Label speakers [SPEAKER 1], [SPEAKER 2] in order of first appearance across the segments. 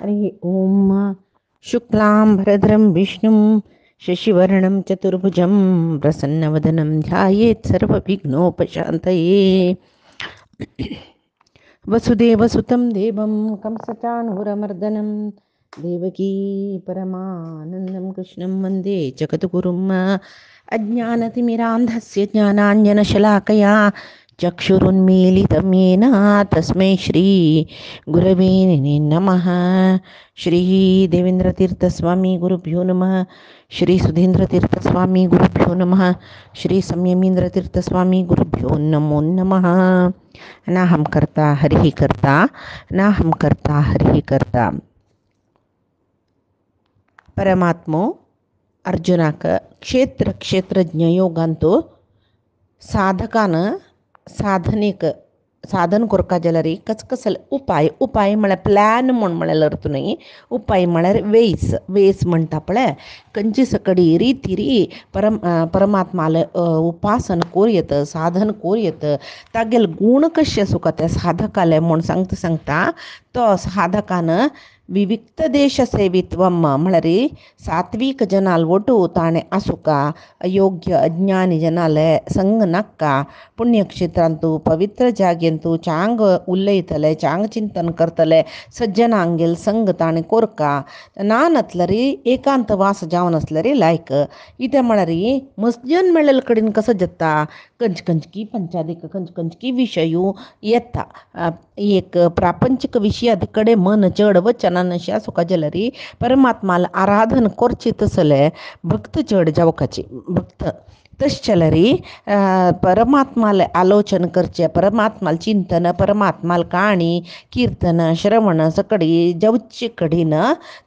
[SPEAKER 1] हरि ओम. शुक्लां भरद्रं विष्णुं शशिवर्णं चतुर्भुजं प्रसन्नवदनं ध्यायेत् सर्वविघ्नोपशान्तये. वसुदेवसुतं देवं कंसचाणूरमर्दनं देवकी परमानन्दं कृष्णं वन्दे जगद्गुरुं. अज्ञानतिमिरान्धस्य ज्ञानाञ्जनशलाकया चक्षुरुन्मीलितं येन तस्मै श्री गुरवे नमः. श्री देवेंद्रतीर्थस्वामी गुरुभ्यो नमः. श्री सुधींद्रतीर्थस्वामी गुरुभ्यो नमः. श्री संयमींद्रतीर्थस्वामी गुरुभ्यो नमो नमः. नाहं कर्ता हरिः कर्ता, नाहं कर्ता हरिः कर्ता. परमात्मो अर्जुनाक क्षेत्र क्षेत्रज्ञ योगांतो साधनेक साधन कोरका जलरी कचकसल उपाय म्हळ्यार प्लॅन म्हळ्यार अर्थ नाही. उपाय म्हळ्यार वेस म्हणटा पळय. खंयची सकडी रीती परमात्माले उपासन कोरयत, साधन कोरयत, तागेले गुण कशे आसूं त्या साधकाले म्हूण सांगता तो साधकान विविक्त देश सेवित्वम म्हळ्यार सात्विक जनाल ಒಟ್ಟು ತಾನೆ ಅಸುಕ, ಅಯೋಗ್ಯ ಅಜ್ಞಾನಿ ಜನಾಲೆ ಸಂಗ ನಕ್ಕ, ಪುಣ್ಯಕ್ಷೇತ್ರಂತೂ ಪವಿತ್ರ ಜಾಗ್ಯಂತೂ ಚಾಂಗ್ ಉಲ್ಲೈತಲೆ, ಚಾಂಗ್ ಚಿಂತन करतले, सज्जनांगेल संग ताणे कोरका, नानतलरी एकांत वास जावन असलरी लायक. इथे म्हळ्यार मस्जन मेळल कडेन कसं जत्ता कंचकी पंचादिक कंचकी विषयू येता. एक प्रापंचिक विषयाद कಡೆ मन चढ वचनान अशा सुका जलरी परमात्माला आराधन कोरची तसले भक्त चढ जावकाची. भक्त तश्चलरी परमात्माला आलोचन करचे, परमात्माला चिंतन, परमात्माला काणी कीर्तन श्रवण सकडी जवची कडेन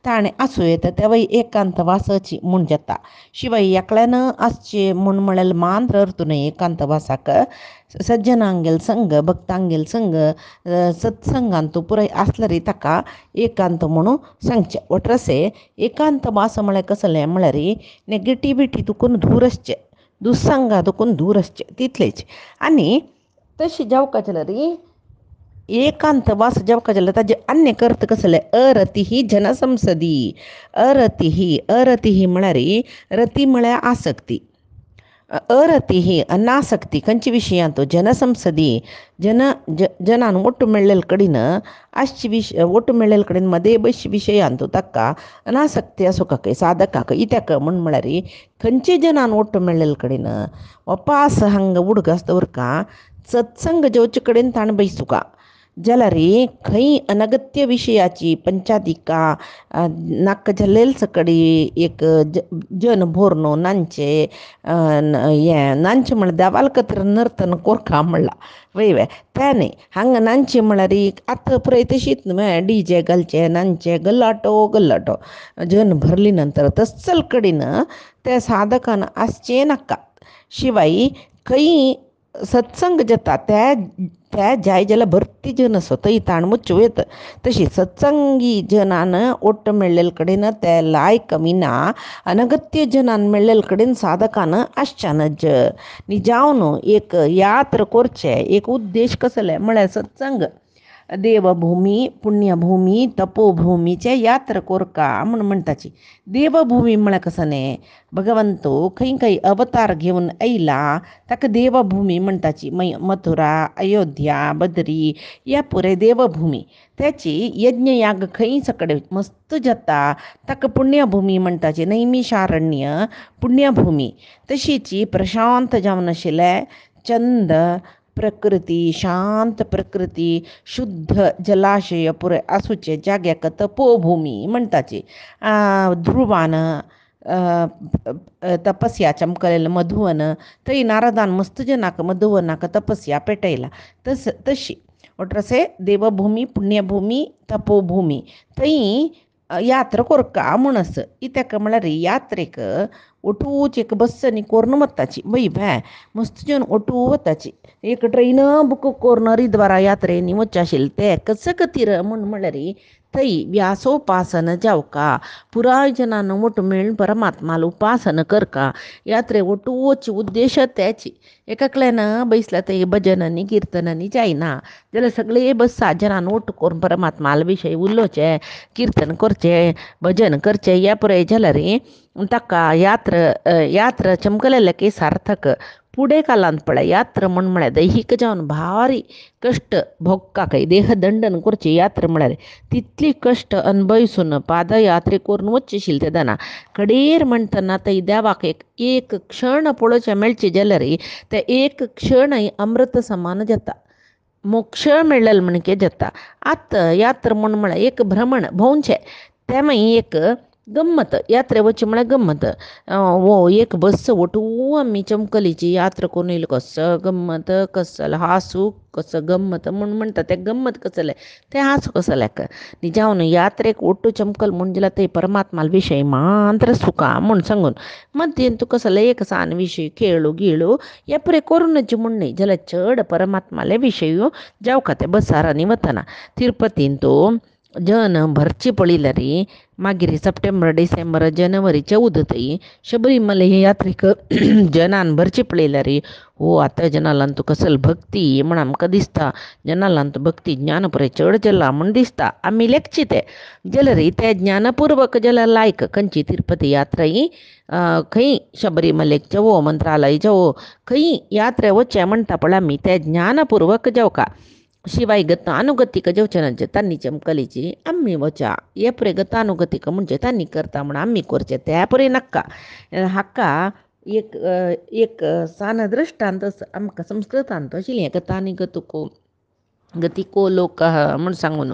[SPEAKER 1] ताणे आसूं येता तेव्हा एकांत वासाची म्हूण जाता. शिवाय एकल्यानं आसचे म्हूण म्हळ्यार मांद्र अर्थ न्हय. एकांत वासाक सज्जनांगेल संग, भक्तांगेल संग, सत्संगांतू पुराय आसलरी ताका एकांत म्हणून सांगचे. ಒಟ್ರಸೆ एकांत वास म्हळ्यार कसलें म्हळ्यार नेगेटिविटी तुकून दूर आसचें, दुस्संगा तुकून दूर आसचें तितलेच. आनी तशें जावपाक जाल्यार एकांत वास जावपाक जाल्यार ताजे अन्य अर्थ कसले अरती जनसंसदी. अरती म्हळ्यार रती म्हळ्यार आसक्ती, अरती अनासक्ती खंयच्या विशयांत जनसंसदी जनान ಒಟ್ಟು मेळ्ळेल कडेन ಒಟ್ಟು मेळ्ळेल कडेन मदे बश विशयांत ताका अनासक्ती आसूं साधकाक. इत्याक म्हूण म्हळ्यार खंयचे जनान ಒಟ್ಟು मेळ्ळेल कडेन वपास हांगा उडगास दवरका, सत्संग जेवचे कडेन ताणें बसूका जाल्यार खंय अनगत्य विशयाची पंचादिका नाक जाल्लेल सकडी एक जन भोरनो नांचे नांचे म्हळ्यार देवाल कत्र नर्तन कोरका म्हणला वय त्याने हांगा नांचे म्हळ्यार आतां पुराय तशीच न्हय. डीजे घालचे, नांचे, गल्लाटो जन भरली नंतर तस्सल कडेन त्या साधकान आसचें नाका. शिवाय खंय सत्संग जाता त्या जाय जाल्यार भरती जन आसो थंय ताण मुच्च्यो येता. तशी सत्संगी जनान ಒಟ್ಟು मेळ्ळेल कडेन ते लायक विना अनगत्य जनान मेळ्ळेल कडेन साधकान आसच्यानच. जावन एक यात्र कोरचे, एक उद्देश कसले म्हळ्यार सत्संग, देवभूमी पुण्यभूमी तपोभूमीचे यात्रा कोरका म्हूण म्हणटाची. देवभूमी म्हळ्यार कसं न्ही, भगवंतो खंय अवतार घेवन आयला ताका देवभूमी म्हणटाची. मथुरा, अयोध्या, बद्री ह्या पुरे देवभूमी. त्याची यज्ञ याग खंय सकडेन मस्त जाता ताका पुण्यभूमी म्हणटाची. नैमिशारण्य पुण्यभूमी. तशीच प्रशांत जावन आशिल्ले चंद प्रकृती, शांत प्रकृती, शुद्ध जलाशय पुरे आसूचे जाग्याक तपोभूमी म्हणटाची. ध्रुवान तपस्या चमकलेलं मधुवन, थंय नारदान मस्त जनाक मधुवनाक तपस्या पेटयला. तशी ಒಟ್ರಸೆ देवभूमी पुण्यभूमी तपोभूमी थंय यात्रा कोरका म्हणस. इत्याक म्हळ्यार यात्रेक ओटूच एक बस नी कोर्न वत्ताची बई भॅ मस्त जन ओटू वत्ताची एक ट्रेन बुक कोर्न हरिद्वारा यात्रेनी वच्चाशील ते कसं कतीर म्हण रे थई व्यासोपासन जावका पुराय जनानं ಒಟ್ಟು ಮೇಳ್ परमात्माला उपासन कर का यात्रे ಒಟ್ಟುची उद्देश त्याची एकाकल्यानं बैसला ते भजनांनी कीर्तनांनी जायना जाल्यार सगळे बस जनान ಒಟ್ಟು करून परमात्माला विषय उलोवचे कीर्तन करचे भजन करचे या पुराय जाल्यार ताका यात्र चमकलेले की सार्थक पुढे कालांत पळय यात्र म्हळ्यार दैहिक जावन भारी कष्ट भोगका काही देहदंडन करची यात्र म्हळ्यार तितली कष्ट अनुभविसून पादयात्रे करून वचशील ते दना कडेर म्हणटना थंय देवाक एक क्षण पळोवचें मेळचें जाल्यार ते एक क्षणय अमृत समान जाता मोक्ष मेळ्ळल म्हणके जाता आतां यात्र म्हळ्यार एक भ्रमण भोंवचें ते मागीर एक गम्मत यात्रे वचचें म्हळ्यार गम्मत वो एक बस ओटू आमी चमकलीची यात्रा करून येयलो कसो गम्मत कसलो हांसू कसो गम्मत म्हणटा तें गम्मत कसलें तें हांसू कसल्याक जावन यात्रेक ओटू चमकल म्हण जाल्यार थंय परमात्माल विशय मात्र सुका म्हूण सांगून मध्येन तुका कसलो एक सान विशय खेळू गिळू हे पुरे करूनच म्हूण न्ही जाल्यार चड परमात्माले विशय जावका ते बसारांनी वतना तिरुपतीन तूं जन भरची पळयल्यार मागीर सप्टेंबर डिसेंबर जानेवारी 14 थंय शबरीमले हे यात्रेक जनान भरची पळयल्यार हो आतां जनालान तुका कसली भक्ती म्हण आमकां दिसता जनालान भक्ती ज्ञान पुराय चड जाला म्हण दिसता आमी लेखची ते जाल्यार ते ज्ञानपूर्वक जाल्यार लायक खंयची तिरुपती यात्रा ही खंय शबरीमलेक जावो मंत्रालय जावो खंय यात्रे वचचें म्हणटा पळय आमी ते ज्ञानपूर्वक जावका शिवाय गतानुगतीक जेवचें तांणी चमकलीची आमी वचा हे पुरे गतानुगतीक म्हणजे तांणी करता म्हण आमी करचें त्या पुरे नाका हाका एक सान दृश्टांत आमकां संस्कृतांत आशिल्लें गतानुगतिको गतिको लोकः म्हूण सांगून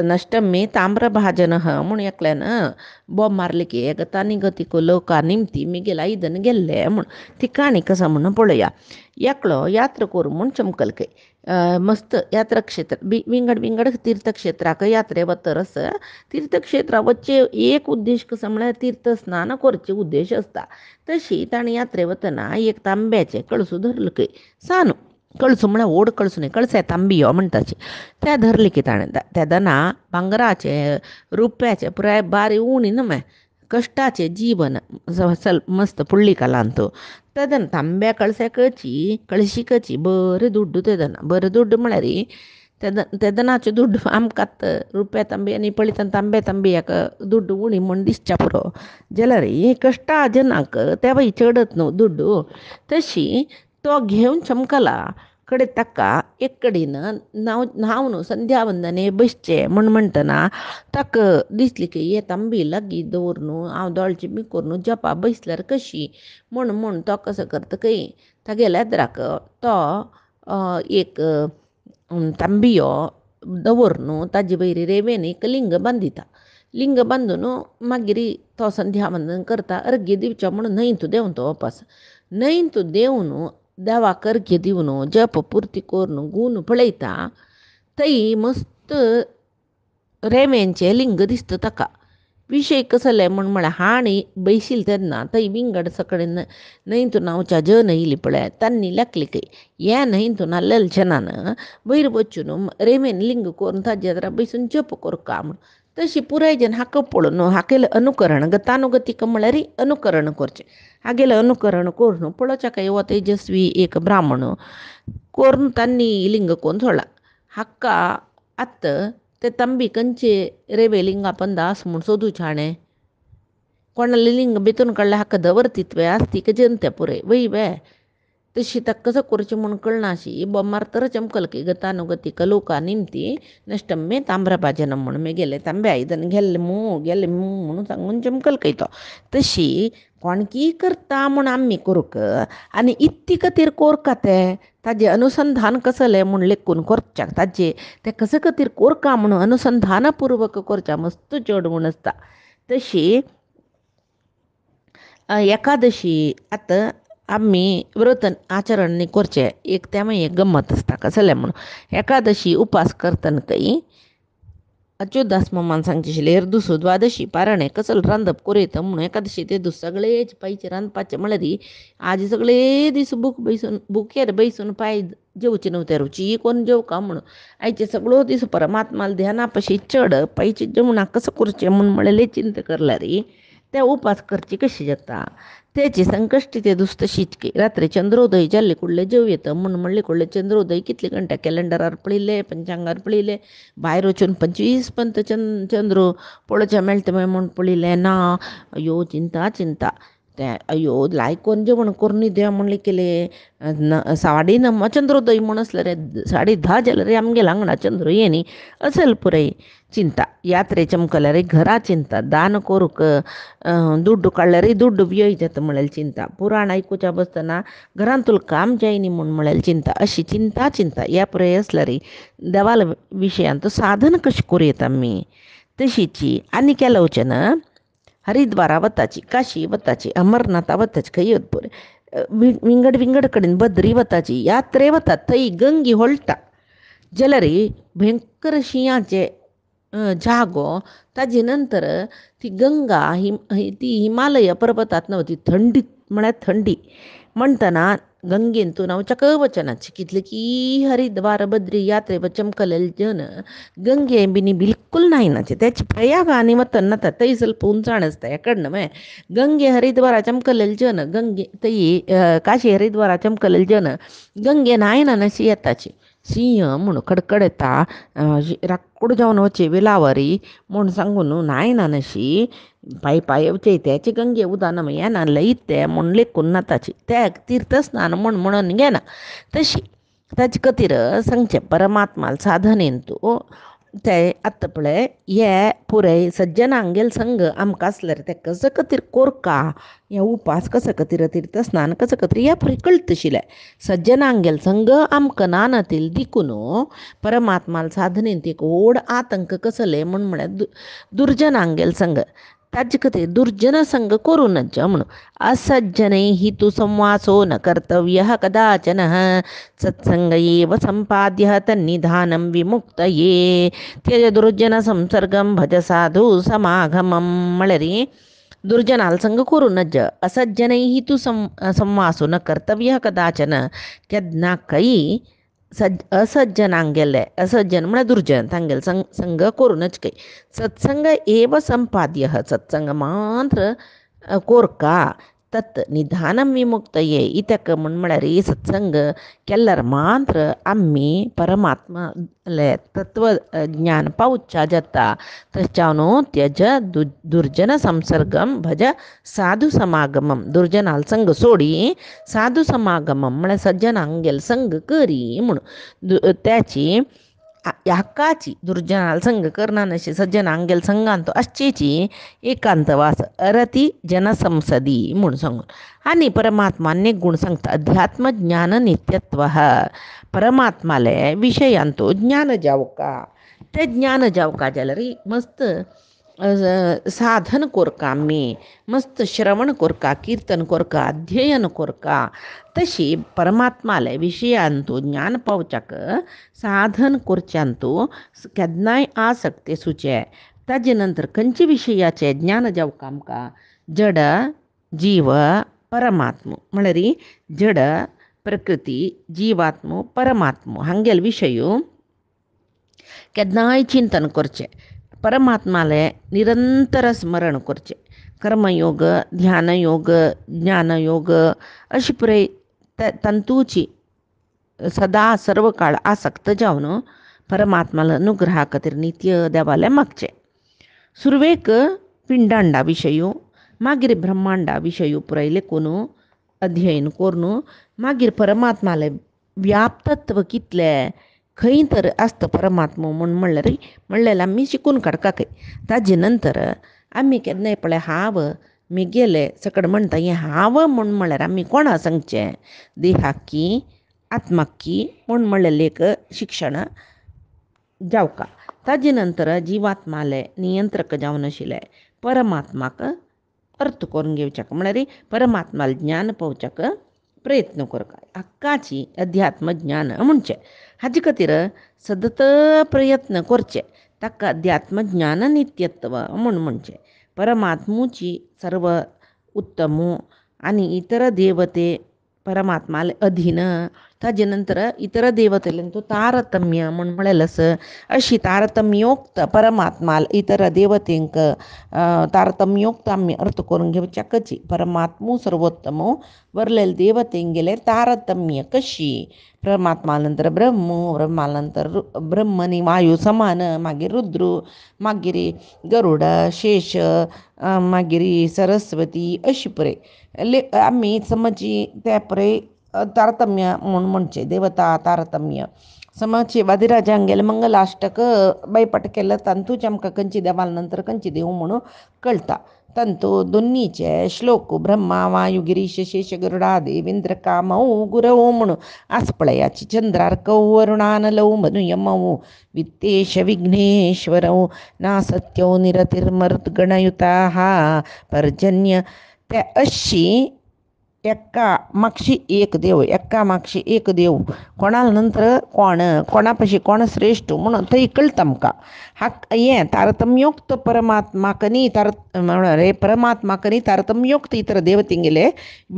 [SPEAKER 1] नष्टमे ताम्रभाजनः म्हूण एकल्यान बॉब मारले की गतानुगतिको लोका निमती मिगेल आयदन गेल्ले म्हूण ती काणी कसा म्हूण पळया एकलो यात्रा करूं म्हूण चमकल मस्त यात्रा क्षेत्र विंगड तीर्थक्षेत्राक यात्रे वतरस तीर्थक्षेत्रा वच्चे एक उद्देश कसो म्हळ्यार तीर्थस्नान करचे उद्देश आसता तशी ताणें यात्रे वतना एक तांब्याचें कळसू धरलो सानू कळसू म्हळ्यार व्हड कळसू न्ही कळसे तांबियो म्हणटाचे त्या धरले की ताणें त्या दना भांगराचे रुप्याचे पुराय बारी उणी न्हय कश्टाचे जीवन मस्त पुळ्ळी कालांत तेदन तांब्या कळशिकची बरें दुड्ड तेदना बरें दुड्ड म्हळ्यार तेदनाचें दुड्ड आमकां रुप्या तांबी आनी पळयतना तांबे तांबयाक दुड्ड उणी म्हूण दिसच्या पुरो जाल्यार कश्टा जनाक तेवय चडत न्हू दुड्ड तशी तो घेवन चमकला कडे ताका एक कडेन न्हावन संध्या वंदने बसचें म्हणटना ताका दिसली की हे तांबी लागीं दवर न्हू हांव दोळची बी कर न्हू जपा बसल्यार कशी म्हूण तो कसो करता खंय तागे लेद्राक तो एक तांबियो दवर न्हू ताजे वयर रेंवेन एक लिंग बांदिता लिंग बांदून मागीर तो संध्या वंदन करता अर्घ्य दिवचें म्हणून न्हंयतू देंवन तो वापस न्हंयतू देंवन देवाक अर्घ्य दिवन जप पुर्ती करून गूण पळयता थंय मस्त रेंवेंचें लिंग दिसता ताका विशय कसले म्हळ्यार हाणी बैशील तेन्ना थंय विंगड सकडेन न्हंयतून हांवच्या जन येयली पळय तांणी लेखली की ह्या न्हंयतून आसलेल्या जनान वयर वचून रेंवेन लिंग करून ताजे जरा बैसून जप करका म्हूण तशी पुराय जन हाका पळोवन हाकेलें अनुकरण गतानुगतीक म्हळ्यार अनुकरण करचें हागेलें अनुकरण करून पळोवच्या काय हो तेजस्वी एक ब्राह्मण करून तांणी लिंग करून सोडला हाका आतां ते तांबी खंयचे रेवे लिंगा पंदा आस म्हूण सोदूचें हाणें कोणालें लिंग भितून काडलें हाका दवरतीत आसती की जंते पुरे वय तशी ताका कसो करचें म्हूण कळनाशी बोमार तर चमकल की गतानुगतीक लोका निमती नष्टमे ताम्रभाजनम म्हूण मेगेले तांबे आयदन गेल्ले म्हणून सांगून चमकल खंय तो तशी कोणकी करता म्हूण आमी करूंक आनी इत्ती खातीर कोरका ते ताजें अनुसंधान कसलें म्हूण लेखून करच्या ताजें तें कशे खातीर कोरका म्हूण अनुसंधानपूर्वक करच्या मस्त चड म्हूण आसता तशी एकादशी आतां आमी व्रत आचरण करचें एक तें मागीर एक गम्मत आसता कसलें म्हणून एकादशी उपास करतना खंय अच्युतदास मम्मान सांगचिशिले एर्दुसु द्वादशी पाराणे कसल रांदप कोरेत म्हणून एकादशी ते दुस सगळेच पायचे रांदपाचे म्हणली आजी सगळे दिस बुक बैसून बुकेर बैसून पाय जेवचे नव्हते रुची कोण जेव का म्हणून आईचे सगळं दिस परमात्माला ध्यानापाशी चढ पायचे जेवणा कसं करचे म्हणून म्हणले चिंता करला रे त्या उपास करची कशी जाता त्याची संकष्टी ते दुस्त शिचके रात्री चंद्रोदय जाल्ले कुडले जेव येतं म्हणून म्हणले कुडले चंद्रोदय कितले घंटा कॅलेंडरार पळिले पंचांगार पळिले भायर वचून 25 पंत चंद्र पळोवचे मेळटा म्हूण पळिले ना अयो चिंता चिंता ते अयो लायकोन जेवण करून द्या म्हणले केले 9:30 चंद्रोदय म्हण असलं रे 10:30 जाल्यार रे आमगे हांगणा चंद्र येनी असल पुराय चिंता यात्रे चमकल्या रे घरा चिंता दान करूक दुड्ड काडल्या रे दुड्ड व्यय जाता म्हळ्यार चिंता पुराण आयकुच्या बसतना घरान तुला काम जायनी म्हूण म्हळ्यार चिंता अशी चिंता चिंता या पुराय असल्या रे देवाला विशयांत साधन कशी करूं आमी तशीची आनी केल्या वचन हरिद्वारा वताची काशी वताची अमरनाथा वताची खंय येत पळय विंगड कडेन बद्री वताची यात्रे वतात थंय गंगी होळटा जाल्यार भयंकर शिंयाचे जागो ताजे नंतर ती गंगा ती हिमालय पर्वतात नव्हती थंडी म्हळ्यार थंडी म्हणटना गंगेन तूं नवचक वचनाची कितले की हरिद्वार बद्री यात्रे चमकलेले जन गंगे बिनी बिलकुल नायनाचे त्याची प्रयाग आनी वतन नाता थंय ಸ್ವಲ್ಪ उंचाण आसता हेकडनं मागीर गंगे हरिद्वारा चमकलेले जन गंगे थंय काशी हरिद्वारा चमकलेले जन गंगे नायनाशी येताची सिंह म्हूण कडकड येता राक्कूड जावन वचे वेलावरी म्हूण सांगून नायनाशी पांय येवचे त्याचे गंगे उदान येना लयते म्हूण लेखून नाताची त्या तीर्थस्नान म्हणून घेना तशी ताचे खातीर सांगचें परमात्माल साधनेन तूं ते आतां पळय हे पुराय सज्जनांगेल संग आमकां आसल्यार ते कसं खातीर कोरका हे उपास कसं खातीर तीर्थस्नान कसं खातीर ह्या पुराय कळटशिलें सज्जनांगेल संग आमकां नानातील दिकून परमात्माल साधनेन ती एक व्हड आतंक कसले म्हळ्यार दुर्जनांगेल संग ताजे खातीर दुर्जन संग करूं नज म्हणून असज्जनैः तु संवासो न कर्तव्यः कदाचन सत्संग एव सम्पाद्य तन्निधानं विमुक्तये त्यज दुर्जन संसर्गं भज साधु समागमं म्हळ्यार दुर्जनाल संग करूं नज असज्जनैः तु संवासो न कर्तव्यः कदाचन केन्ना कई असज्जनांगेले असज्जन म्हळ्यार दुर्जन तांगेल संग करूनच काही सत्संग एव संपाद्य सत्संग मात्र कोरका तत् निधानम विमुक्तये इतक म्हळ्यार सत्संग केल्यार मात्र आम्ही परमात्मा तत्व ज्ञान पावच्या जाता तच्चावनो त्यज दुर्जन संसर्गम भज साधु समागमम दुर्जनाल संग सोडी साधु समागमम म्हळ्यार सज्जनांगेल संग करी म्हणून त्याची हक्काची दुर्जनाल संग करना नशी सज्जनांगेल संगांत अश्चेची एकांतवास अरती जनसंसदी म्हणून सांगून आनी परमात्माने गुण सांगता अध्यात्म ज्ञान नित्यत्व परमात्माले विशयांतो ज्ञान जावका ते ज्ञान जावका जाल्यार मस्त साधन कोरका आमी मस्त श्रवण कोरका कीर्तन कोरका अध्ययन कोरका तशी परमात्माले विशयांतू ज्ञान पावच्याक साधन करच्यांतू केन्नाय आसक्ती सुचे ताजे नंतर खंयचे विशयाचे ज्ञान जावका आमकां जड जीव परमात्म म्हळ्यार जड प्रकृती जीवात्म परमात्म हांगेल विशय केन्नाय चिंतन करचें परमात्माले निरंतर स्मरण करचें कर्मयोग ध्यानयोग ज्ञानयोग अशी पुराय तंतूची सदा सर्व काळ आसक्त जावन परमात्माला अनुग्रहा खातीर नित्य देवाले मागचें सुरवेक पिंडांडा विशय मागीर ब्रह्मांडा विशय पुराय लेखून अध्ययन करून मागीर परमात्माले व्याप्तत्व कितलें खंय तर आसता परमात्मा म्हूण म्हणल्यार आमी शिकून काडपाक ताजे नंतर आमी केन्नाय पळय हांव म्हगेले सकड म्हणटा हें हांव म्हळ्यार आमी कोणा सांगचें देहाक की आत्माक की म्हूण म्हणलें एक शिक्षण जावका ताजे नंतर जिवात्माले नियंत्रक जावन आशिल्ले परमात्माक अर्थ करून घेवच्याक म्हळ्यार परमात्माला ज्ञान पावच्याक प्रयत्न करता हक्काची अध्यात्म ज्ञान म्हणचें हाजे खातीर सतत प्रयत्न करचे ताका अध्यात्मज्ञान नित्यत्व म्हण म्हणजे परमात्मूची सर्व उत्तमू आणि इतर देवते परमात्माला अधीन ताजे नंतर इतर देवतेलंतू तारतम्य म्हण म्हळेलस अशी तारतम्योक्त परमात्माल इतर देवतेंक तारतम्योक्त आम्ही अर्थ करून घेवच्या कची परमात्मू सर्वोत्तमो वरलेल देवतेंगेले तारतम्य कशी परमात्मानंतर ब्रह्मानंतर ब्रह्मनी वायू समान मागीर रुद्र मागीर गरुड शेष मागीर सरस्वती अशी परे आम्ही समजी त्या परे तारतम्य म्हण म्हणचे देवता तारतम्य समची वादिराजांगेल मंगलाष्टक बैपट केलं तंतूच आमकां खंयची देवाल नंतर खंयची देव म्हणून कळटा तंतू दोन्हीचे श्लोक ब्रह्मा वायू गिरीश शेष गरुडा देवेंद्र कामौ गुरव म्हणून आसपळयाची चंद्रार्कौ वरुणानलौ मनुयमौ वित्तेश विघ्नेश्वरौ ना सत्यो निरतिर्मरुद्गणयुता पर्जन्य त्या अशी एक्का मागशी एक देव एक्का मागशी एक देव कोणाला नंतर कोणापाशी कोण श्रेष्ठ म्हणून थंय कळटा आमकां हें तारतम्योक्त परमात्माकनी परमात्माकनी तारतम्योक्त इतर देवतेंगेले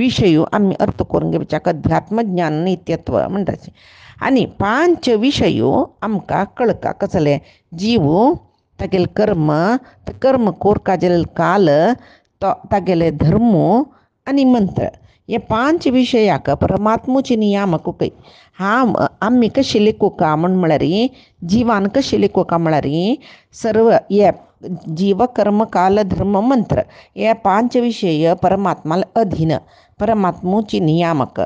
[SPEAKER 1] विशय आमी अर्थ करून घेवच्याक अध्यात्मज्ञान नित्यत्व म्हणटाचे आनी 5 विशयो आमकां कळका कसले जीव तागेले कर्म कोरका जालेले काल तागेले धर्म आनी मंत्र हे 5 विशयाक परमात्मूचे नियामक कय आमी कशे लेखोका म्हळ्यार जिवान कशे लेखोका म्हळ्यार सर्व हे जीव कर्म काल धर्म मंत्र हे 5 विशय परमात्माला अधीन परमात्मूचे नियामक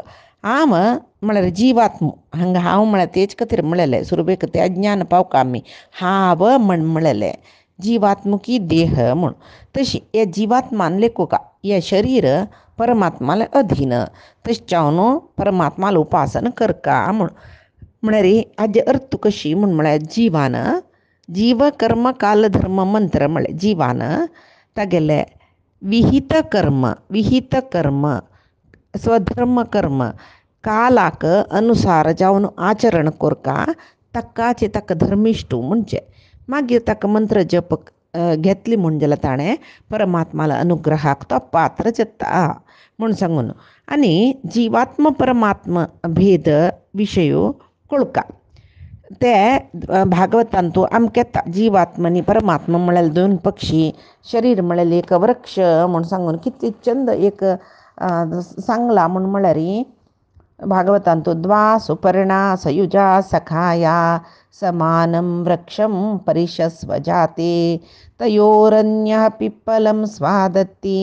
[SPEAKER 1] म्हळ्यार जीवात्म हांगा हांव म्हळ्यार तेज खातीर म्हळेलें सुरवेक तें ज्ञान पावका आमी हांव म्हळेलें जीवात्मकी देह म्हूण तशी हे जीवात्मान लेखोका हे शरीर परमात्माला अधीन तशें जावन परमात्माला उपासन करका म्हळ्यार हाजे अर्थ कशी म्हळ्यार जीवान जीव कर्म काल धर्म मंत्र म्हळ्यार जीवान तागेले विहित कर्म स्वधर्म कर्म कालाक अनुसार जावन आचरण कोरका ताकाचे ताका धर्मिष्ठ म्हणजे मागीर ताका मंत्र जप घेतली म्हूण जाल्यार ताणें परमात्माला अनुग्रहाक तो पात्र जाता म्हूण सांगून आनी जिवात्म परमात्म भेद विशयो कळका ते भागवतान तूं आमकां येता जीवात्म आनी परमात्मा म्हळ्यार 2 पक्षी शरीर म्हळ्यार एक वृक्ष म्हूण सांगून कितली चंद एक सांगला म्हळ्यार भागवतान तूं द्वा सुपर्णा सयुजा सखाया समानं वृक्षं परिशस्व जाते तयोरन्यः पिप्पलं स्वादत्ति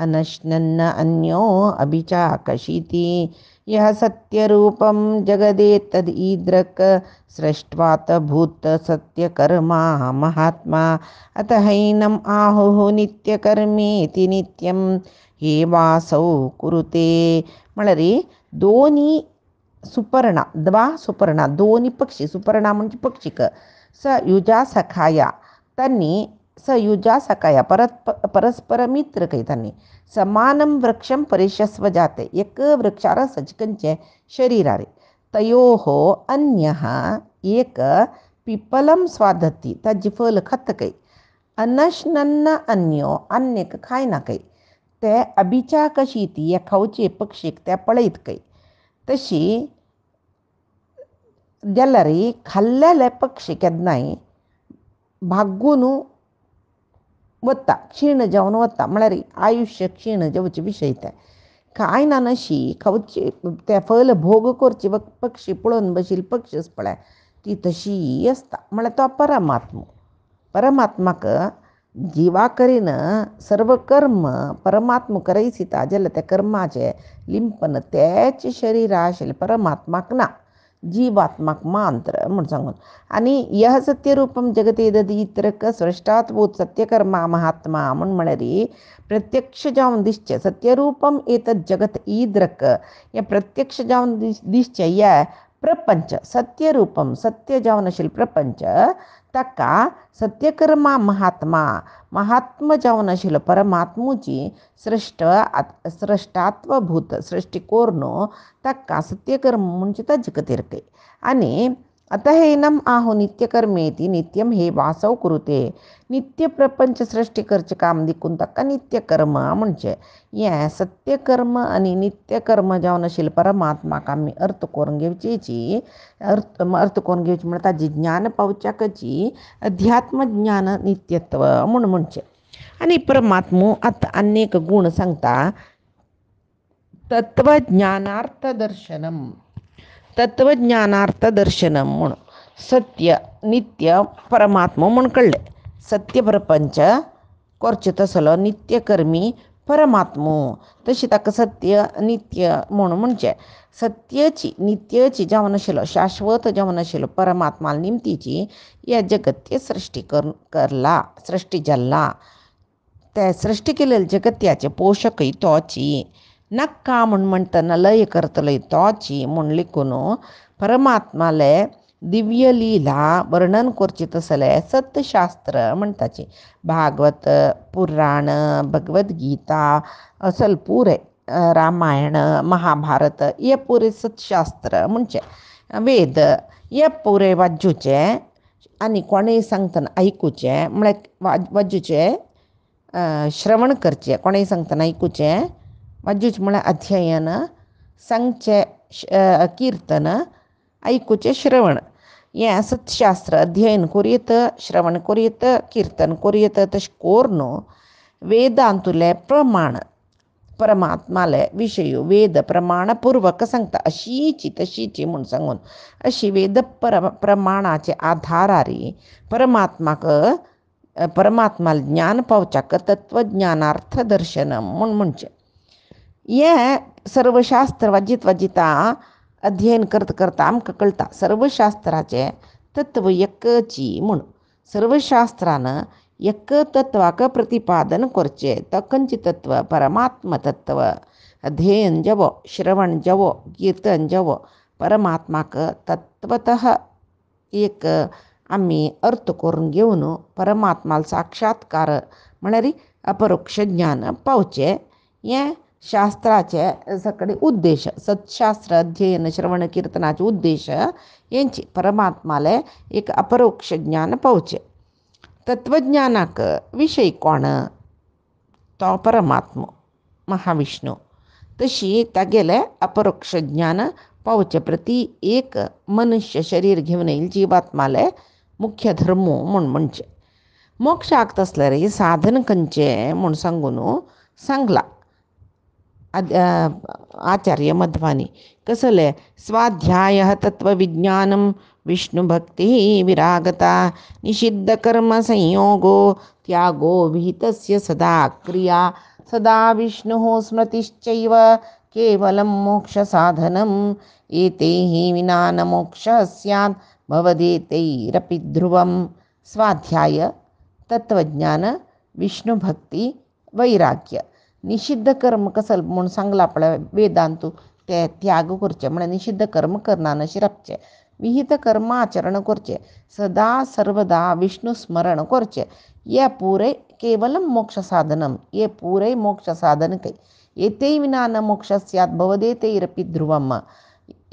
[SPEAKER 1] अनश्नन्न अन्यो अभिचाकशीति यः सत्यरूपं जगदेतदीदृक् सृष्ट्वात भूत सत्यकर्मा महात्मा अतहैनम् आहुः नित्यकर्मेति नित्यं हे वासौ कुरुते म्हळ्यार दोन्ही सुपर्णा 2 सुपर्णा दोन्ही पक्षी सुपर्णा म्हणजे पक्षीक सयुजा सखाया त्यांनी सयुजा सखाया परस्पर मित्र काही त्यांनी समानं वृक्षं परिशस्व जाते एक वृक्षार सचकंचे शरीरारे तयोः अन्यः एक पिप्पलं स्वादती ताजी फल खात काही अनश्नन्न अन्यो अन्यक खायना काही ते अभिचा कशी ती या खावचे पक्षीक त्या पळयत काही तशी जाल्यार खाल्लेले पक्षी केन्नाय भाग्गून वता क्षीण जावन वता म्हळ्यार आयुश्य क्षीण जावचे विशय ते खायना नशी खावचे ते फल भोग करचे पक्षी पळोवन बशील पक्षी पळय ती तशी आसता म्हळ्यार तो परमात्माक जिवा करीन सर्व कर्म परमात्मा करयसिता जाल्यार त्या कर्माचे लिंपन तेच शरीर आशिल्लें परमात्माक ना जीवात्माक मात्र म्हूण सांगून आनी यह सत्यरूपम जगतेदीदृक् सृष्टात भूत सत्यकर्मा महात्मा म्हळ्यार प्रत्यक्ष जावन दिसचें सत्यरूपम एतद जगत ईदृक् हें प्रत्यक्ष जावन दिसचें हें प्रपंच सत्यरूपम सत्य जावन आशिल्लें प्रपंच ताका सत्यकर्मा महात्मा जावन आशिल्लो परमात्मूची सृष्टात्वभूत सृष्टी कोर न्हू ताका सत्यकर्म म्हणजे ताजे खातीर आनी अतः एनम आहो नित्यकर्मेती नित्यम हे वासव कुरुते नित्य प्रपंच सृष्टी करचे काम दिकून तक्का नित्यकर्म म्हणजे ये सत्यकर्म आणि नित्यकर्म जावन आशिल्ले परमात्माक आमी अर्थ करून घेवचेची अर्थ करून घेवची म्हणटा ताजी ज्ञान पावच्याकची अध्यात्म ज्ञान नित्यत्व म्हणचे आणि परमात्मो आतां अनेक गुण सांगता तत्वज्ञानार्थ दर्शनम तत्वज्ञानार्थ दर्शनम म्हणून सत्य नित्य परमात्मा म्हणून कळले सत्य प्रपंच करचे तसलो नित्यकर्मी परमात्मो तशी ताका सत्य नित्य म्हणून म्हणजे सत्याची नित्याची जावन आशिल्लो शाश्वत जावन आशिल्लो परमात्मा निमतीची ह्या जगत्य सृष्टी करला सृष्टी जाल्ला त्या सृष्टी केलेल्या जगत्याचे पोषकय तोची नक्का म्हणटना लय करतलय तोची म्हूण लिखून परमात्माले दिव्य लीला वर्णन करची तसले सत्यशास्त्र म्हणटाची भागवत पुराण भगवद्गीता असल पुरे रामायण महाभारत हे पुरे सत्यशास्त्र म्हणजे वेद हे पुरे वाजूचे आनी कोणेय सांगतना आयकुचे म्हळ्यार वाजूचे श्रवण करचे कोणेय सांगतना आयकुचें वाजूचे म्हळ्यार अध्ययन सांगचे कीर्तन आयकुचें श्रवण हें सत्यशास्त्र अध्ययन करीत श्रवण करीत कीर्तन करीत तशें कोरून वेदांतुले प्रमाण परमात्माले विशय वेद प्रमाणपूर्वक सांगता अशीची तशीची म्हूण सांगून अशी वेद प्रमाणाचे आधारारी परमात्माला ज्ञान पावच्याक तत्वज्ञानार्थ दर्शनम म्हणचे हे सर्व शास्त्र वाजिता अध्ययन करता आमकां कळटा सर्व शास्त्राचे तत्व एकची म्हूण सर्व शास्त्रान एक तत्वाक प्रतिपादन करचें तो खंयचें तत्व परमात्म तत्व अध्ययन जेवो श्रवण जेवो कीर्तन जेवो परमात्माक तत्वतः एक आमी अर्थ करून घेवन परमात्माला साक्षात्कार म्हळ्यार अपरोक्ष ज्ञान पावचें हें शास्त्राचे सगळे उद्देश सत्शास्त्र अध्ययन श्रवण कीर्तनाचे उद्देश हेंचे परमात्माले एक अपरोक्ष ज्ञान पावचें तत्वज्ञानाक विशय कोण तो परमात्मा महाविष्णू तशी तागेले अपरोक्ष ज्ञान पावचे प्रती एक मनुष्य शरीर घेवन येईल जीवात्माले मुख्य धर्म म्हणचे मोक्षाक तसले रे साधन खंयचें म्हूण सांगून सांगला आचार्य मध्वानी कसले स्वाध्याय तत्वविज्ञानम विष्णुभक्ति विरागता निषिद्धकर्म संयोगो त्यागो विहितस्य सदा क्रिया सदा विष्णुः स्मृतिश्चैव केवलं मोक्षसाधनम् एतैः विना न मोक्षः स्यात् भवदेतैरपि ध्रुवम् स्वाध्याय तत्वज्ञान विष्णुभक्ती वैराग्य निषिद्ध कर्म कसं म्हणून सांगला पळय वेदांतू ते त्याग करचे म्हळ्यार निषिद्ध कर्म करना नशे रावचे विहित कर्म आचरण करचे सदा सर्वदा विष्णु स्मरण करचे ये पुरे केवल मोक्ष साधनम ये पुरे मोक्ष साधन कै येते विना न मोक्ष स्यात् भवदेतैरपि ध्रुवम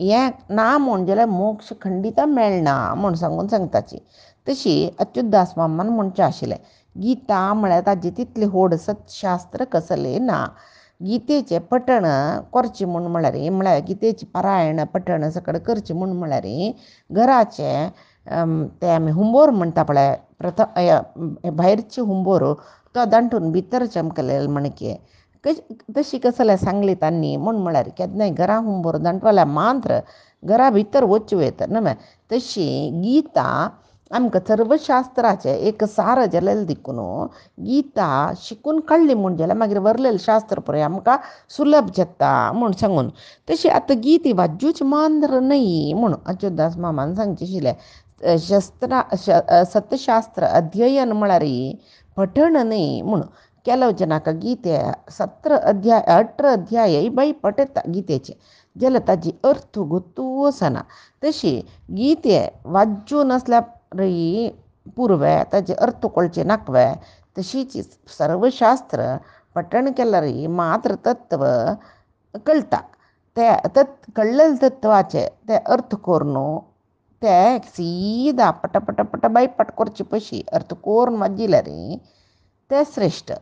[SPEAKER 1] हें ना म्हण जाल्यार मोक्ष खंडित मेळना म्हूण सांगताची तशी अच्युतदास मामान म्हणचे आशिल्लें गीता म्हळ्यार ताजी तितली व्हड सत्शास्त्र कसले ना गीतेचें पठण करचें म्हळ्यार गीतेची पारायण पठण सकड करचें म्हळ्यार घराचें तें आमी हुंबोर म्हणटा पळय भायरची हुंबोर तो दांटून भितर चमकलेले म्हणके तशी कसले सांगली तांणी म्हळ्यार केन्नाय घरा हुंबोर दांटवाल्या मात्र घरा भितर वचूं येता न्हय तशी गीता आमकां सर्व शास्त्राचे एक सार जालेले देखून गीता शिकून काडली म्हूण जाल्यार मागीर वरलेले शास्त्र पळय आमकां सुलभ जाता म्हूण सांगून तशी आतां गीती वाजूच मांद्र न्हय म्हूण अच्युतदास मामान सांगचें आशिल्लें सत्यशास्त्र अध्ययन म्हळ्यार पठण न्हय म्हूण ಕೆಲವು ಜನಕ್ಕೆ गीते 18 अध्याय बाई पठयता गीतेचे जाल्यार ताजी अर्थ गोतू वचना तशी गीते वाजून आसल्या पुरवे ताजे अर्थ कळचे नाकवे तशीच सर्व शास्त्र पठण केल्यार मात्र तत्व कळटा ते कळलेले तत्वाचे ते अर्थ करून ते सीदा पट बायपाट करचे पशी अर्थ कोरून वाजिला रे ते श्रेष्ठ.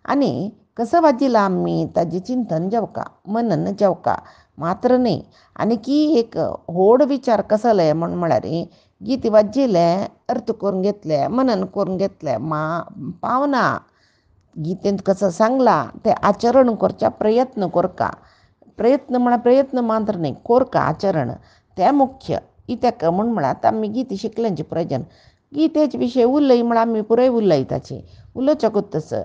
[SPEAKER 1] आणि कसं वाजिला आम्ही ताजे चिंतन जेवका मनन जेवका मात्र नाही. आणि की एक होड विचार कसले म्हळ्यार गीत वाजिले अर्थ करून घेतले मनन करून घेतले पावना गीतेंत कसं सांगला ते आचरण करच्या प्रयत्न करका. प्रयत्न म्हणा प्रयत्न मात्र नाही कोरका आचरण ते मुख्य. इत्याक म्हळ्यार आतां आमी गीत शिकल्यांचे प्रयोजन. गीतेचे विशय उलय म्हळ्यार आमी पुराय उलयताचे उलोवच्याकूच तसं.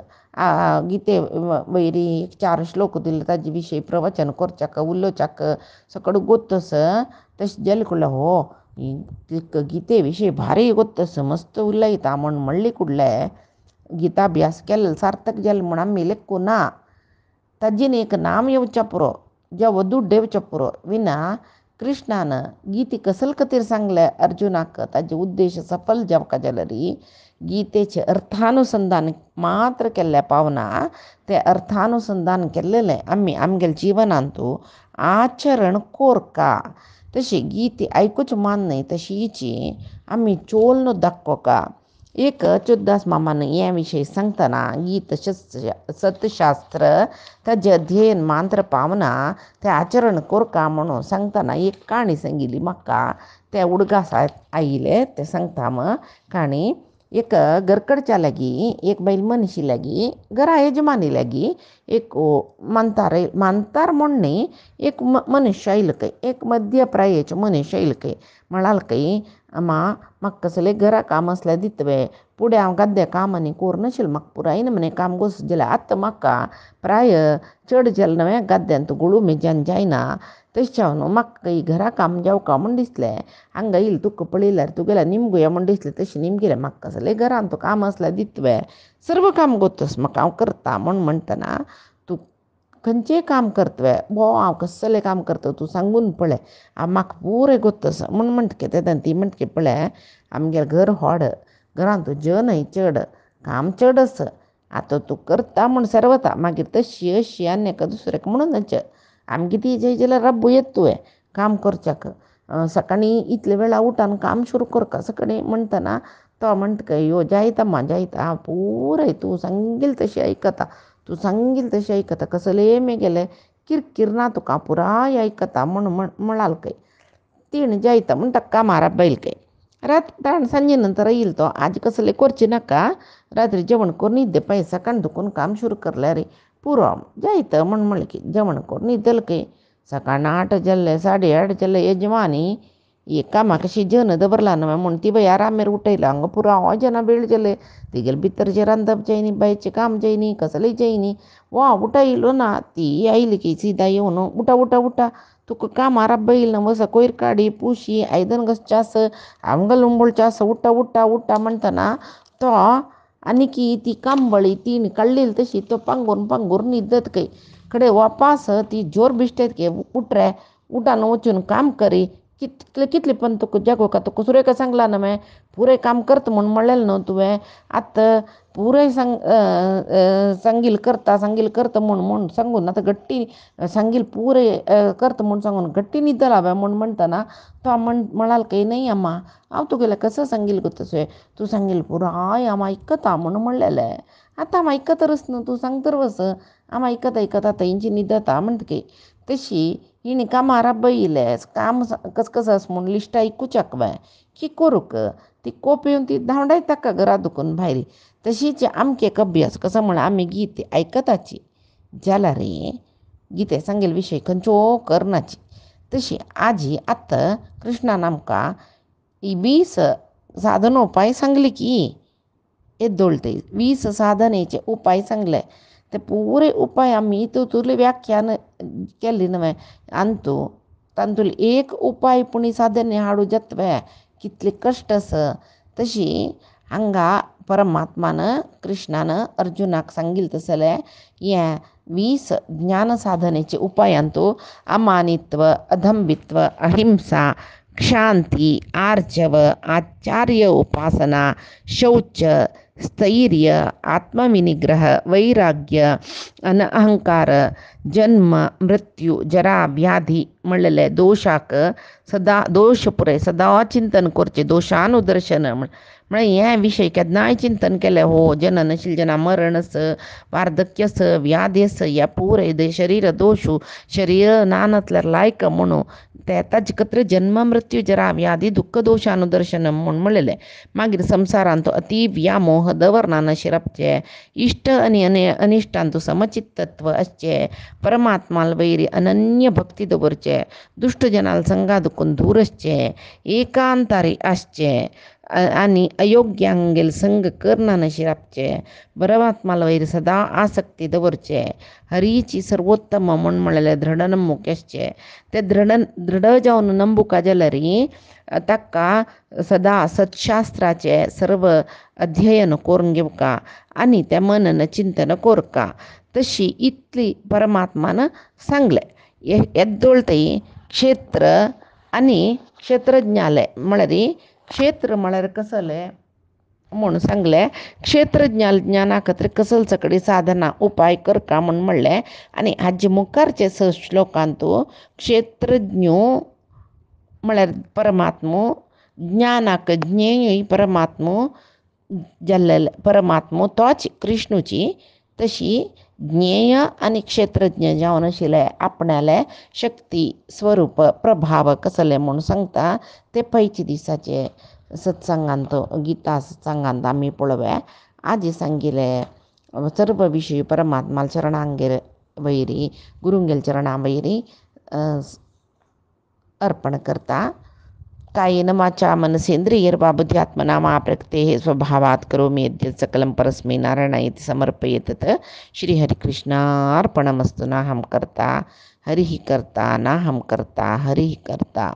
[SPEAKER 1] गीते वयरी 4 श्लोक दिले ताजे विशयी प्रवचन करच्याक उलोवच्याक सकड गोत्तस तशें जालें कुडलें हो गीते विशयी भारी गोत्तस मस्त उलयता म्हण म्हणली कुडलें गीताभ्यास केलें सार्थक जालें म्हण आमी लेक्कू ना. ताजेन एक नाम येवच्या पुरो जे वदूड येवच्या पुरो विना कृष्णान गीते कसल खातीर सांगलें अर्जुनाक ताजे उद्देश सफल जावका जाल्यार गीतेचे अर्थानुसंधान मात्र केल्लें पावना. ते अर्थानुसंधान केल्लें आमी आमगेल्या जिवनांतू आचरण कोरका. तशी गीते आयकूच मान न्हय तशीची आमी चोलन दाखोवका. एक चोद्दास मामान हे विशयी सांगतना गीत सतशास्त्र ताजे अध्ययन मात्र पावना ते आचरण कोरका म्हणून सांगतना एक काणी सांगिल्ली म्हाका. ते उडगास आयिल्ले ते सांगता काणी. एक घरकडच्या लागीं एक बैल मनीशी लागीं घरा यजमानी लागीं एक मानतार म्हण न्ही एक मनुष्य आयलो खंय. एक मध्य प्रायेचो मनुष्य आयलो खंय. म्हणाल खंय म्हाका कसलें घरा काम आसल्यार दितवे फुडें हांव गाद्या काम आनी कोरनाशिल्लें म्हाका पुराय म्हणे काम गोस जाल्यार आतां म्हाका प्राय चड जालें न्हय गाद्यान तूं गुळू मेजान जायना तशें हांव न्हू म्हाका खंय घरा काम जेवका म्हण दिसलें. हांगा येयलें तुका पळयल्यार तुगेल्यार निमगुया म्हण दिसलें तशें निमगेलें म्हाका कसलें घरान तूं काम आसल्यार दितवे सर्व काम गोत्तस म्हाका हांव करता म्हण म्हणटना तूं खंयचें काम करतवे वो हांव कसलें काम करता तूं सांगून पळय म्हाका पुराय गोत्तस म्हण म्हणटके तेन्ना ती म्हणटके पळय आमगेलें घर व्हड घरान तूं जनय चड काम चड आस आतां तूं करता म्हूण सरवता मागीर तशी अशी आनी एका दुसऱ्याक म्हणूनच आमी कितें जाय जाल्यार राब्बू येत तुवें काम करच्याक. सकाळीं इतले वेळा उठान काम सुरू करता सकाळीं म्हणटना तो म्हणटा यो जायता जायता हांव पुराय तूं सांगिल्लें तशें आयकता तूं सांगिल्लें तशें आयकता कसलें मेगेलें किरकीर ना तुका पुराय आयकता म्हण म्हणाल खंय. तीण जायता म्हण ताका कामार आपयलें खंय. रात सांजे नंतर येईल तो आज कसलें करचें नाका रात्री जेवण करून न्हिद पळय सकाळ दुखून काम सुरू करल्यार पुरो जायता म्हण म्हणलें की जेवण करून न्हिदल खंय. सकाळ 8 जाल्ले 8:30 जाल्ले यजमानी एक कामाक अशी जन दवरला न्हय म्हूण ती बाई आरामेर उठयला हांगा पुरो हांव जना वेळ जाले तिगेले भितरचें रांदप जायनी बायचें काम जायनी कसलें जायनी वो उठयलो ना ती आयली की सीदा येवन उठा उठा उठा तुका कामार आपयलें न्हय वस कोयर काडी पुशी आयदन घासचें आस आमकां लुंबोळचें आस उठा उठा उठा म्हणटना तो आनी की ती कांबळी ती काडलेली तशी तो पांगूर न्हिदत खंय. कडेन वापास ती जोर बिश्टेत गे उठ रे उठान वचून काम करी कितलें पण तुका जगोका तुका सुरेखा सांगला न्हय पुराय काम करता म्हूण म्हणलेलें न्हय तुवें आतां पुराय सांगिल्लें करता म्हूण सांगून आतां गट्टी सांगिल्लें पुराय करता म्हूण सांगून गट्टी न्हिदल हांवें म्हूण म्हणटना तो म्हणाल खंय न्हय अम्मा हांव तुगेलें कसं सांगिल्लें गो तशें तूं सांगिल्लें पुराय हांव आयकता म्हूण म्हणलेलें आतां हांव आयकतरच न्हय तूं सांगतर वस हांव आयकता आतां हेंची न्हिदता म्हणटकी. तशी हिणें कामार आपयलें काम कसं आस म्हूण लिस्ट आयकुच्याक बाय की करूक ती कोप येवन ती धांवडायता ताका घरा दुखून भायर. तशीच आमकां एक अभ्यास कसो म्हण आमी गीत आयकताची जाल्यार गीते सांगिल्ले विशय खंयच्यो करनाची. तशी आजी आतां कृष्णान आमकां 20 साधनोपाय सांगले की येद्दोळते 20 साधनेचे उपाय सांगले ते पुरे उपाय आमी तातूंतले व्याख्यान केल्ली न्हय अंतू तातूंतले एक उपाय पुणी साधने हाडू जातवे कितले कश्ट आस. तशी हांगा परमात्मान कृष्णान अर्जुनाक सांगिल्लें तसलें हें 20 ज्ञान साधनेचे उपायांतू अमानित्व अधंबित्व अहिंसा क्षांती, आर्जव, आचार्य उपासना, शौच, स्थैर्य, आत्मविनिग्रह, वैराग्य, अहंकार, जन्म, मृत्यू, जरा, व्याधी म्हणलेले दोषाक सदा दोष पुरे सदा चिंतन करचे दोषानुदर्शन म्हळ्यार हे विशय केन्नाय चिंतन केले हो जननशील जना मरणस वार्धक्यस व्याधेस या पुरे शरीर दोषू शरीर नानतल्यार लायक म्हणू ते ताजे कत्र जन्म मृत्यू जरा व्याधी दुःख दोषानुदर्शन म्हूण म्हणलेले मागीर संवसारांत अति व्यामोह दवरना शिरपचे इष्ट आनी अनिश्टांतू समचित्तत्व असचे परमात्माल वैरी अनन्य भक्ती दवरचे दुष्ट जनाल संगादुकून दूर असचे एकांतारी असचे आणि अयोग्यांगेल संग करना शिरापचे परमात्माल वैर सदा आसक्ती दवरचे हरीची सर्वोत्तम म्हूण म्हणलेले दृढ नंबूक असचे ते दृढ जावन नंबुका जाल्यार ताका सदा सत्शास्त्राचे सर्व अध्ययन करून घेवका आनी ते मनन चिंतन कोरका तशी इतली परमात्मान सांगले येद्दोळतय क्षेत्र आनी क्षेत्रज्ञालय म्हळ्यार क्षेत्र म्हळ्यार कसले म्हूण सांगले ज्ञाना खातीर कसल सकडी साधना उपाय करका म्हूण म्हणलें आनी हाजे मुखारचे श्लोकांतू क्षेत्रज्ञो म्हळ्यार परमात्मो ज्ञानाक ज्ञेय परमात्मो जाल्ले परमात्मो तोच कृष्णूची तशी ज्ञेय आनी क्षेत्रज्ञ जावन आशिल्ले आपणाले शक्ती स्वरूप प्रभाव कसले म्हूण सांगता ते पयचे दिसाचे सत्संगांत गीता सत्संगांत आमी पळोवया आजी सांगिले सर्व विशय परमात्मा चरणांगेर वैरी गुरुंगेल चरणा वैरी अर्पण करता कायेन वाचा मनसेंद्रियर्वा बुद्ध्यात्मना मा प्रकृतेः स्वभावात् करोमि यद्यत् सकलं परस्मै नारायणायेति समर्पयेत् श्रीहरिकृष्णार्पणमस्तु नाहं कर्ता हरिः कर्ता नाहं कर्ता हरिः कर्ता।